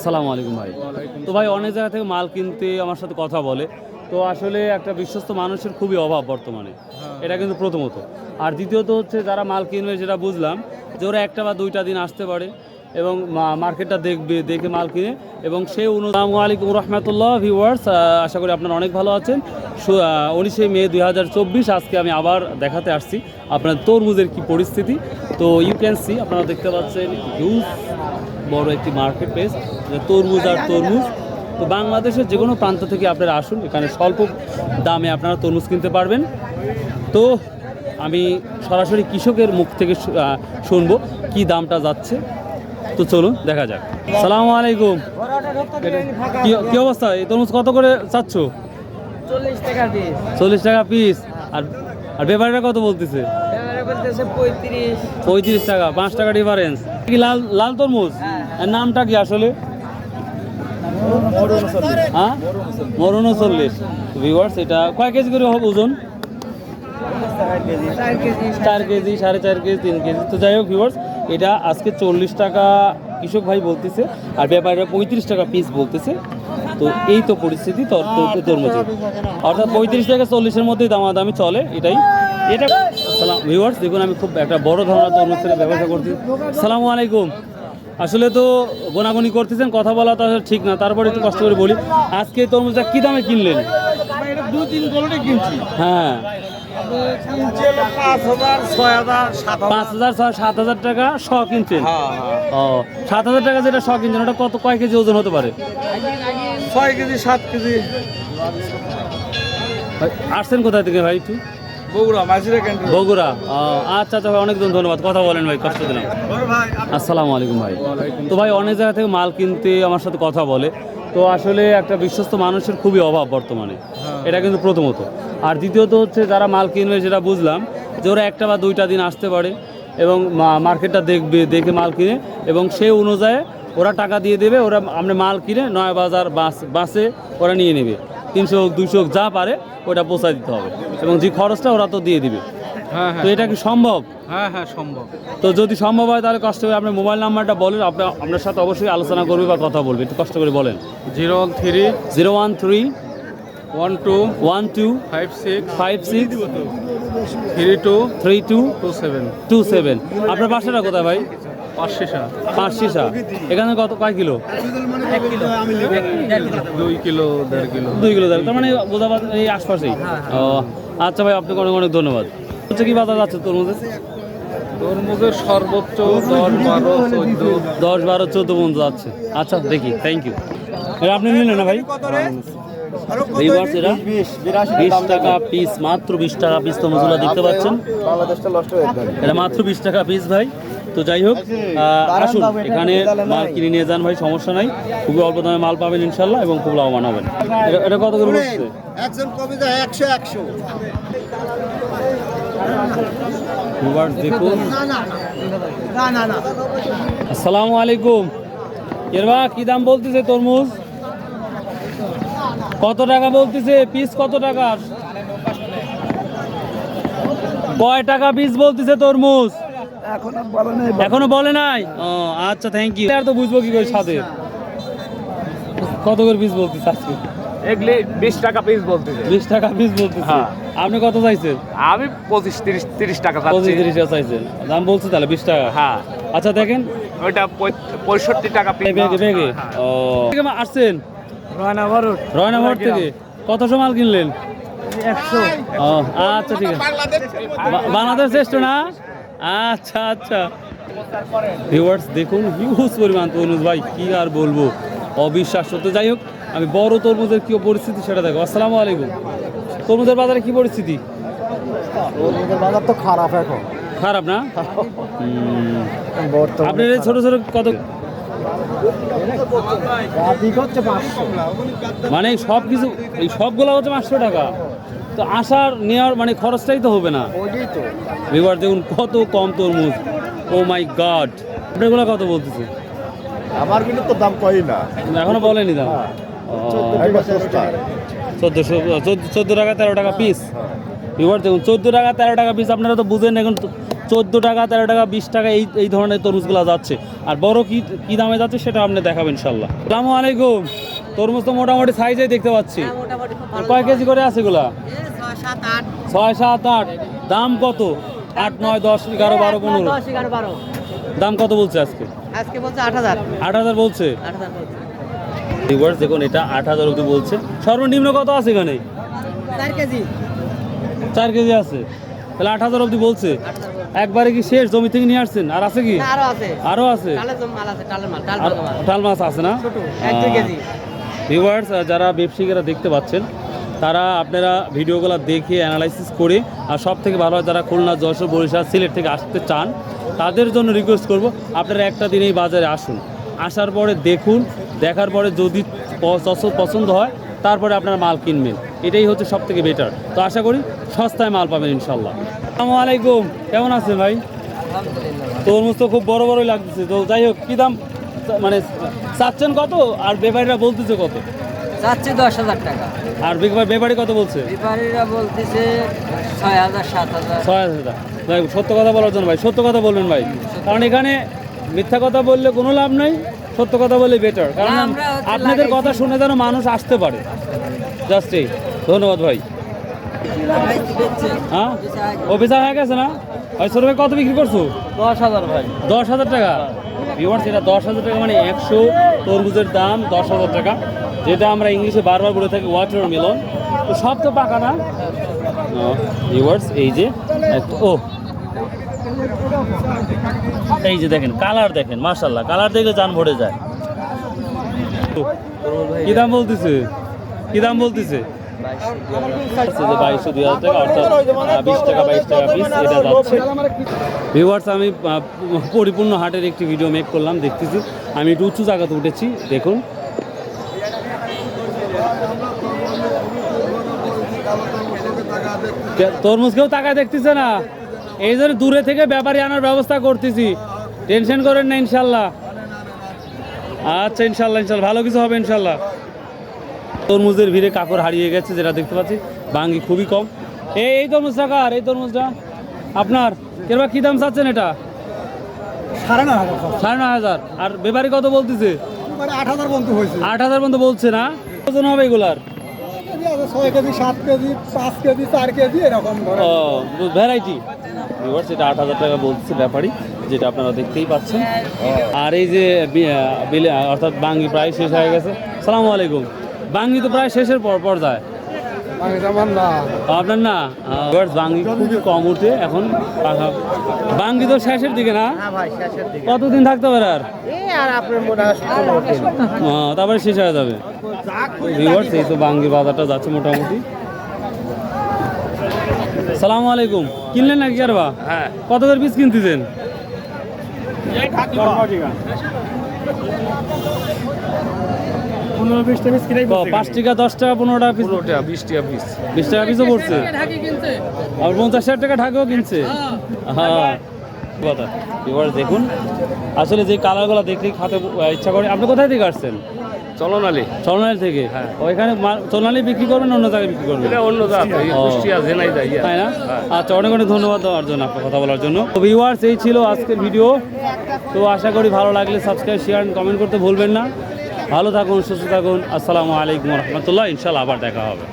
আসসালামু আলাইকুম ভাই। তো ভাই অনেক জায়গা থেকে মাল কিনতে আমার সাথে কথা বলে, তো আসলে একটা বিশ্বস্ত মানুষের খুবই অভাব বর্তমানে। এটা কিন্তু প্রথমত। আর দ্বিতীয়ত হচ্ছে যারা মাল কিনবে, যেটা বুঝলাম যে ওরা একটা বা দুইটা দিন আসতে পারে এবং মার্কেটটা দেখবে, দেখে মাল কিনে এবং সেই আসসালামু আলাইকুম রহমতুল্লাহ ভিউয়ার্স, আশা করি আপনারা অনেক ভালো আছেন। 19শে মে 2024 আজকে আমি আবার দেখাতে আসছি আপনার তরমুজের কি পরিস্থিতি। তো ইউ ক্যান সি, আপনারা দেখতে পাচ্ছেন হিউজ বড় একটি মার্কেট প্লেস, তরমুজ আর তরমুজ। তো বাংলাদেশের যে কোনো প্রান্ত থেকে আপনারা আসুন, এখানে স্বল্প দামে আপনারা তরমুজ কিনতে পারবেন। তো আমি সরাসরি কৃষকের মুখ থেকে শুনবো কি দামটা যাচ্ছে। তো চলুন দেখা যাক। সালামু আলাইকুম। কি অবস্থা? এই তরমুজ কত করে চাচ্ছ? 40 টাকা পিস। 40 টাকা পিস। আর ব্যাপারীরা কত বলতেছে? 35 টাকা, 5 টাকা ডিফারেন্স। কি লাল লাল তরমুজ? এর নামটা কি আসলে? হ্যাঁ, মরুনো 40। ভিউয়ার্স, এটা কয় কেজি করে হবে ওজন? 4 কেজি, 4.5 কেজি, 3 কেজি। তো যাই হোক ভিউয়ার্স, এটা আজকে 40 টাকা কৃষক ভাই বলতেছে, আর ব্যাপারীরা 35 টাকা পিস বলতেছে। তো এই তো পরিস্থিতি তরমুজের, অর্থাৎ 35 থেকে 40-এর মধ্যেই দামাদামি চলে। এটা ভিউয়ার্স দেখুন, আমি খুব একটা বড় ধরনের তরমুজের ব্যবসা করছি। আসসালামু আলাইকুম। আসলে তো গোনাগুনি করতেছেন, কথা বলা তো আসলে ঠিক না, তারপরে একটু কষ্ট করে বলি। আজকে এই তরমুজটা কী দামে কিনলেন? 2-3 কোয়ালিটি কিনছি। হ্যাঁ, 5,000, 6,000, 7,000 টাকা শ কিনছেন। ও, 7,000 টাকা যেটা শ কিনছেন, ওটা কয় কেজি ওজন হতে পারে? 6 কেজি 7 কেজি। আসছেন কোথায় থেকে ভাই? একটু বগুড়া, মাঝিরা ক্যান্টিন। বগুড়া। আচ্ছা আচ্ছা ভাই, অনেক ধন্যবাদ, কথা বলেন ভাই, কষ্ট দিলাম। আসসালামু আলাইকুম ভাই। তো ভাই অনেক জায়গা থেকে মাল কিনতে আমার সাথে কথা বলে, তো আসলে একটা বিশ্বস্ত মানুষের খুবই অভাব বর্তমানে। এটা কিন্তু প্রথমত। আর দ্বিতীয়ত হচ্ছে যারা মাল কিনবে, যেটা বুঝলাম যে ওরা একটা বা দুইটা দিন আসতে পারে এবং মার্কেটটা দেখবে, দেখে মাল কিনে এবং সেই অনুযায়ী ওরা টাকা দিয়ে দেবে। ওরা আমরা মাল কিনে নয় বাজার বাসে ওরা নিয়ে নেবে, 300 হোক 200 হোক যা পারে ওটা পৌঁছায় দিতে হবে এবং যে খরচটা ওরা তো দিয়ে দিবে। তো এটা কি সম্ভব? হ্যাঁ হ্যাঁ সম্ভব। তো যদি সম্ভব হয় তাহলে কষ্ট করে আপনার মোবাইল নাম্বারটা বলেন, আপনার সাথে অবশ্যই আলোচনা করবে বা কথা বলবে। একটু কষ্ট করে বলেন। 013 013 12 12 56 56 32 32 27 27। আপনার বাসাটা কোথায় ভাই? 5 5 এখানে কয় kilo? 1 kilo 2 kilo 1.5 kilo 2 kilo দেয়, তার মানে বোঝাবাদ এই আশপাশেই। ও আচ্ছা ভাই, আপনাকে অনেক অনেক ধন্যবাদ। হচ্ছে কি বাজার যাচ্ছে তরমুজের? তরমুজের সর্বোচ্চ 10 12 14 10 12 14 পর্যন্ত যাচ্ছে। আচ্ছা দেখি, থ্যাংক ইউ। এটা আপনি নিলেন না ভাই? এরা 20 টাকা পিস, মাত্র 20 টাকা পিস তরমুজগুলো দেখতে পাচ্ছেন। এটা মাত্র 20 টাকা পিস ভাই। তো যাই হোক, আসুন এখানে মাল কিনে নিয়ে যান ভাই, সমস্যা নাই। খুবই অল্প দামে মাল পাবেন ইনশাল্লাহ এবং খুব লাভবান হবেন। এটা কত করে বলছে? একজন কবিতা 100 দেখুন। আসসালামু আলাইকুম। এরবা কি দাম বলতেছে তরমুজ? কত টাকা বলতেছে পিস? কত টাকা? কয় টাকা পিস বলতেছে তরমুজ? এখনো বলে নাই। ও আচ্ছা, থ্যাংক ইউ। আর তো বুঝবো কি করে সাথে কত করে পিস বলতেছে আজকে? 20 টাকা পিস বলতেছে। 20 টাকা পিস বলতেছে। আপনি কত চাইছেন? আমি 25 30 টাকা 25 30 চাইছেন। দাম বলছে তাহলে 20 টাকা। হ্যাঁ আচ্ছা দেখেন, ওইটা 65 টাকা পিস। বেগে ও আসছেন রয়নাঘর থেকে? কত মাল কিনলেন? 100। ও আচ্ছা ঠিক আছে। বাংলাদেশ শ্রেষ্ঠ না? আচ্ছা আচ্ছা। ভিউয়ার্স দেখুন, হিউজ পরিমাণ তরমুজ ভাই, কি আর বলবো, অবিশ্বাস্য। তো যাই হোক, আমি বড় তরমুজের কি পরিস্থিতি সেটা দেখো। আসসালামু আলাইকুম। তরমুজের বাজারে কি পরিস্থিতি? বাজার তো খারাপ এখন। খারাপ না? আপনার এই ছোট ছোট কত মানে সব কিছু, এই সবগুলো হচ্ছে 500 টাকা? তো আসার নেওয়ার মানে খরচটাই তো হবে না। এবার দেখুন কত কম তরমুজ। ও মাই গড। আপনারগুলো কত বলতেছে? আমার কিন্তু তো দাম কই না, এখনো বলেনি দাম। 14 টাকা 13 টাকা পিস। এবার দেখুন 14 টাকা 13 টাকা পিস, আপনারা তো বুঝেন এখন 14 টাকা 13 টাকা 20 টাকা এই ধরনের তরমুজগুলো যাচ্ছে। আর বড় কি দামে যাচ্ছে সেটা আপনি দেখাবেন ইনশাল্লাহ। আসসালামু আলাইকুম। তরমুজ তো মোটামুটি সাইজেই দেখতে পাচ্ছি। কয় কেজি করে আছে এগুলা? 6, 7, 8। দাম কত? 8, 9, 10, 11, 12, 15। দাম কত বলছে আজকে? আজকে বলছে 8,000। 8,000 বলছে। 8,000 বলছে। ভিউয়ার্স দেখুন, এটা 8,000 অবধি বলছে। সর্বনিম্ন কত আছে এখানে? 4 কেজি। 4 কেজি আছে, তাহলে 8,000 অবধি বলছে। একবারে কি শেষ? জমি থেকে নিয়ে আসছেন? আর আছে কি? না, আরো আছে। আরো আছে? টালের মাল আছে, টালের মাল, টাল আর মাল। টাল মাছ আছে না? ছোট 1-2 কেজি। ভিউয়ার্স যারা ব্যবসায়ীরা দেখতে পাচ্ছেন, তারা আপনারা ভিডিওগুলো দেখে অ্যানালাইসিস করে, আর সব থেকে ভালো হয় যারা খুলনা, যশোর, বরিশাল, সিলেট থেকে আসতে চান, তাদের জন্য রিকোয়েস্ট করব আপনারা একটা দিন এই বাজারে আসুন। আসার পরে দেখুন, দেখার পরে যদি পছন্দ হয় তারপরে আপনারা মাল কিনবেন। এটাই হচ্ছে সব থেকে বেটার। তো আশা করি সস্তায় মাল পাবেন ইনশাল্লাহ। আসসালামু আলাইকুম, কেমন আছেন ভাই? তরমুজ তো খুব বড় বড়ই লাগতেছে। তো যাই হোক, কী দাম মানে চাচ্ছেন কত, আর ব্যাপারীরা বলতেছে কত? চাচ্ছি 10,000 টাকা। আর ব্যাপারী কত বলছে? ব্যাপারীরা বলতেছে 6,000, 7,000। 6,000 টাকা। যাই হোক, সত্য কথা বলার জন্য ভাই, সত্য কথা বলবেন ভাই, কারণ এখানে মিথ্যা কথা বললে কোনো লাভ নাই, সত্য কথা বললে বেটার। কারণ না, আমরা হচ্ছে আপনাদের কথা শুনে যেন মানুষ আসতে পারে। জাস্ট এই, ধন্যবাদ ভাই। হ্যাঁ, অফিসার হয়ে গেছে না ভাই? ছোট ভাই কত বিক্রি করছো? 10,000 ভাই। 10,000 টাকা। ভিউয়ার্স, এটা 10,000 টাকা, মানে 100 তরমুজের দাম 10,000 টাকা, যেটা আমরা ইংলিশে বারবার বলে থাকি ওয়াটারমেলন। তো সব তো পাকা না ভিউয়ার্স। এই যে এই যে দেখেন কালার, দেখেন মাশাআল্লাহ, কালার দেখলে জান ভরে যায়। কি দাম বলতেছে? কি দাম বলতেছে? 2200, 2,000 টাকা, অর্থাৎ 20 টাকা 22 টাকা পিস এটা যাচ্ছে। ভিউয়ার্স, আমি পরিপূর্ণ হাটের একটি ভিডিও মেক করলাম, দেখতেছি। আমি একটু উঁচু জায়গাতে উঠেছি, দেখুন। তরমুজ কেউ টাকা দেখতেছে না, এই জন্য দূরে থেকে ব্যাপারী আনার ব্যবস্থা করতেছি। টেনশন করেন না ইনশাল্লাহ। আচ্ছা, ইনশাল্লাহ ভালো কিছু হবে ইনশাল্লাহ। তরমুজের ভিড়ে কাপড় হারিয়ে গেছে, যেটা দেখতে পাচ্ছি। বাঙ্গি খুবই কম। এই তরমুজটা কার? এই তরমুজটা আপনার? কেরবা কি দাম চাচ্ছেন এটা? 9,500। আর ব্যাপারী কত বলতেছে? 8,000 বন্ধু হয়েছে। 8,000 পর্যন্ত বলছে না? ওজন হবে এগুলার? 6 কেজি, 7 কেজি, 5 কেজি, 4 কেজি এরকম। ও, ভ্যারাইটি। এটা 8,000 টাকা বলছে ব্যাপারী, যেটা আপনারা দেখতেই পাচ্ছেন। আর এই যে অর্থাৎ বাঙ্গি প্রায় শেষ হয়ে গেছে। সালামু আলাইকুম। বাঙ্গি তো প্রায় শেষের পর্যায়ে। আপনার না? বাঙ্গি খুবই কম উঠে এখন। বাঙ্গি তো শেষের দিকে না? কতদিন থাকতে পারে আর? তারপরে শেষ হয়ে যাবে। এই তো বাঙ্গি বাজারটা যাচ্ছে মোটামুটি। সালামু আলাইকুম। কিনলেন নাকি আর বা? হ্যাঁ। কত করে পিস কিনতেছেন? 15-20 টাকা পিস কিনাই 5 টাকা, 10 টাকা, 15 টাকা পিস, 15 টাকা, 20 টাকা পিস। 20 টাকা পিসও পড়ছে। আর 50-60 টাকা ঢাকাও কিনছে। হ্যাঁ, কথা। এবার দেখুন, আসলে যে কালারগুলো দেখলেই খাতে ইচ্ছা করে। আপনি কোথায় থেকে আসছেন? চলনালি। চলনালি থেকে? হ্যাঁ। ওইখানে চলনালি বিক্রি করবেন, অন্য জায়গায় বিক্রি করবেন? এটা অন্য জাত, কুষ্টিয়া জেনাইদা। তাই না? আচ্ছা, অনেক অনেক ধন্যবাদ দেওয়ার জন্য, আপনার কথা বলার জন্য। তো ভিউয়ার্স, এই ছিল আজকের ভিডিও। তো আশা করি ভালো লাগলে সাবস্ক্রাইব, শেয়ার, কমেন্ট করতে ভুলবেন না। ভালো থাকুন, সুস্থ থাকুন। আসসালামু আলাইকুম রহমতুল্লাহ। ইনশাল্লাহ আবার দেখা হবে।